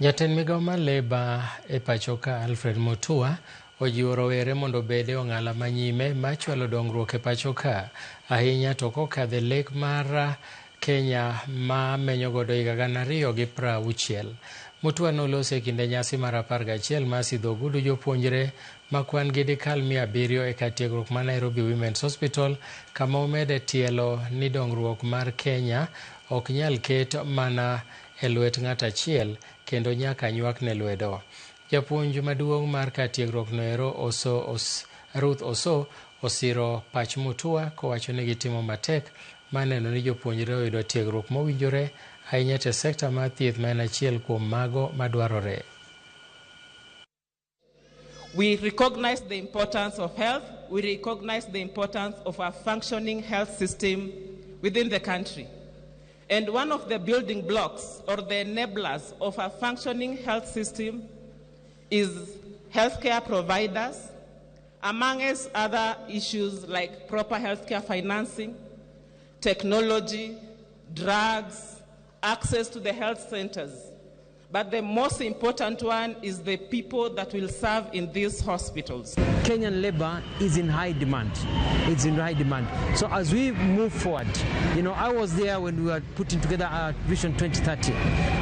Jatend migawo mar Labour e pachoka Alfred Mutua ojiwo rawere mondo obed e ong'ala ma nyime ma chwalo dongruok e pachoka, ahinya to kokadho lek mar Kenya ma menyo godo higa 2060. Mutua noloso e kinde nyasi mar 11 mar sidho ogudu jopuonjre ma kwan gi dikal 700 e kar tiegruok ma Nairobi Women's Hospital, kama omede tielo ni dongruok mar Kenya ok nyal ket mana e lwet ng'at achiel kendo nyaka nywak ne lwedo. Japuonj maduong' mar kar tiegruok noero Ruth Oso osiro pach Mutua kowacho ni gitimo matek maneno ni jopuonjre oyudo tiegruok mowinjore ahinya e sekta mar thieth ma en achiel kuom mago madwarore. We recognize the importance of health. We recognize the importance of a functioning health system within the country. And one of the building blocks or the enablers of a functioning health system is healthcare providers, among other issues like proper healthcare financing, technology, drugs, access to the health centers. But the most important one is the people that will serve in these hospitals. Kenyan labor is in high demand. It's in high demand. So as we move forward, I was there when we were putting together our Vision 2030,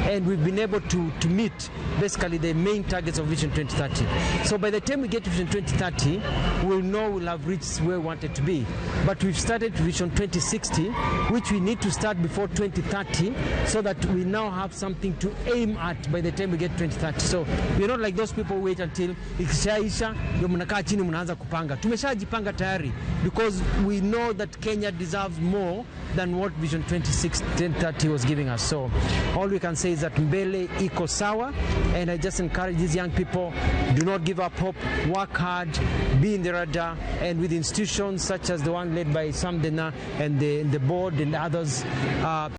and we've been able to meet basically the main targets of Vision 2030. So by the time we get to Vision 2030, we'll know we'll have reached where we wanted to be. But we've started Vision 2060, which we need to start before 2030, so that we now have something to aim at by the time we get 2030. So we're not like those people who wait until ikishaisha ndio mnakaa chini mnaanza kupanga. Tumeshajipanga tayari because we know that Kenya deserves more than what Vision 2030 was giving us. So all we can say is that mbele iko sawa, and I just encourage these young people, do not give up hope, work hard, be in the radar, and with institutions such as the one led by Sam Dena and the board and others,